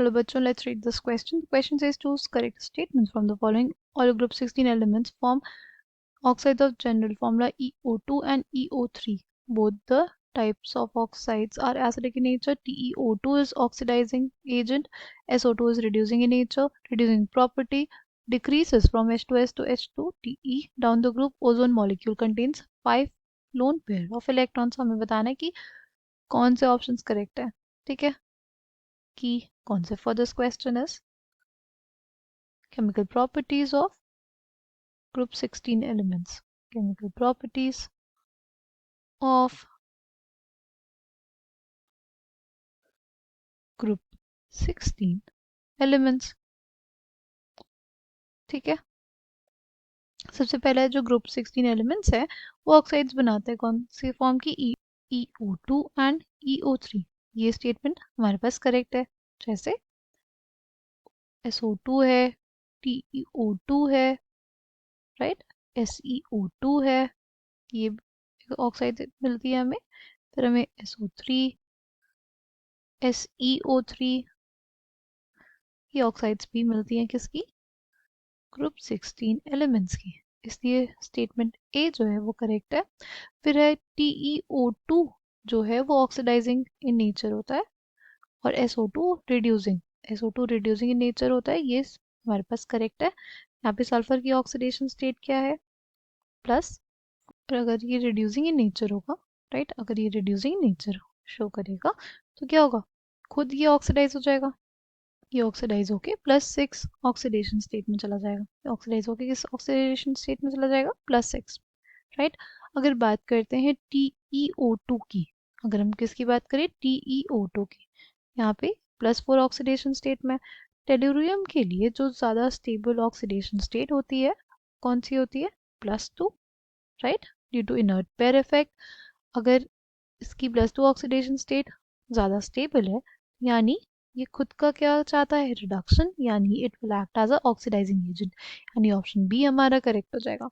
चलो बच्चों, let's read this question. The question says choose correct statements from the following. All group 16 elements form oxides of general formula EO2 and EO3. Both the types of oxides are acidic in nature. TeO2 is oxidizing agent, SO2 is reducing in nature. Reducing property decreases from H2S to H2Te. Down the group, ozone molecule contains 5 lone pair of electrons. हमें बताना है कि कौन से options correct है. ठीक है, कि कौन से for this question is chemical properties of group 16 elements. Chemical properties of group 16 elements. ठीक है, सबसे पहले जो ग्रुप 16 एलिमेंट्स है वो ऑक्साइड्स बनाते हैं कौन सी फॉर्म की, EO2 एंड EO3. ये स्टेटमेंट हमारे पास करेक्ट है. जैसे SO2 है, TeO2 है, राइट, SeO2 है, ये ऑक्साइड मिलती है हमें. फिर हमें SO3, SeO3, ये ऑक्साइड्स भी मिलती हैं किसकी, ग्रुप 16 एलिमेंट्स की. इसलिए स्टेटमेंट ए जो है वो करेक्ट है. फिर है TeO2 जो है वो ऑक्सीडाइजिंग इन नेचर होता है और SO2 reducing, SO2 reducing in nature होता है. ये हमारे पास करेक्ट है. यहाँ पे सल्फर की ऑक्सीडेशन स्टेट क्या है, प्लस. और अगर ये रिड्यूसिंग इन नेचर होगा, राइट, अगर ये रिड्यूसिंग इन नेचर शो करेगा तो क्या होगा, खुद ये ऑक्सीडाइज हो जाएगा. ये ऑक्सीडाइज होके +6 ऑक्सीडेशन स्टेट में चला जाएगा. ऑक्सीडाइज होके किस ऑक्सीडेशन स्टेट में चला जाएगा, +6, राइट. अगर बात करते हैं TeO2 की, अगर हम किसकी बात करें, TeO2 की, यहाँ पे +4 ऑक्सीडेशन स्टेट में. टेलुरियम के लिए जो ज़्यादा स्टेबल ऑक्सीडेशन स्टेट होती है कौन सी होती है, +2, right, due to inert pair effect. अगर इसकी +2 ऑक्सीडेशन स्टेट ज़्यादा स्टेबल है, यानी ये खुद का क्या चाहता है, रिडक्शन, यानी it will act as a oxidizing agent, यानी ऑप्शन बी हमारा करेक्ट हो जाएगा.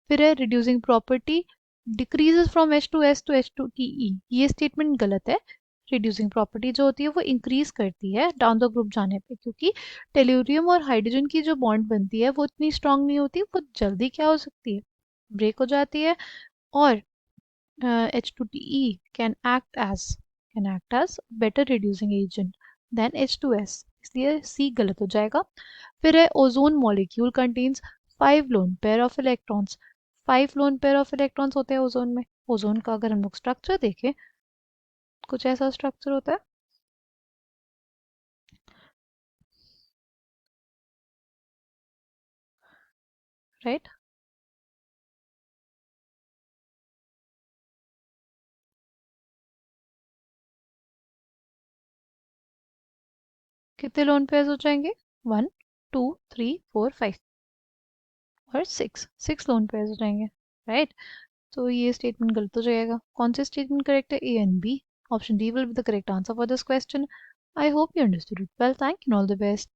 फिर है reducing property decreases from H2S to H2Te. ये स्टेटमेंट गलत है. रिड्यूसिंग प्रॉपर्टी जो होती है वो इंक्रीज करती है डाउन द ग्रुप जाने पे, क्योंकि टेल्यूरियम और हाइड्रोजन की जो बॉन्ड बनती है वो इतनी स्ट्रांग नहीं होती, वो जल्दी क्या हो सकती है, ब्रेक हो जाती है. और H2Te can act as better reducing agent than H2S. इसलिए C गलत हो जाएगा. फिर है ozone molecule contains 5 lone pair of electrons. 5 lone pair of electrons होते हैं ओजोन में. ओजोन का अगर हम लोग स्ट्रक्चर देखें, कुछ ऐसा स्ट्रक्चर होता है, राइट. कितने लोन पेयर्स हो जाएंगे, 1 2 3 4 5 और 6 लोन पेयर्स हो जाएंगे, राइट. तो ये स्टेटमेंट गलत हो जाएगा. कौन सा स्टेटमेंट करेक्ट है, A and B. Option D will be the correct answer for this question. I hope you understood it well. Thank you and all the best.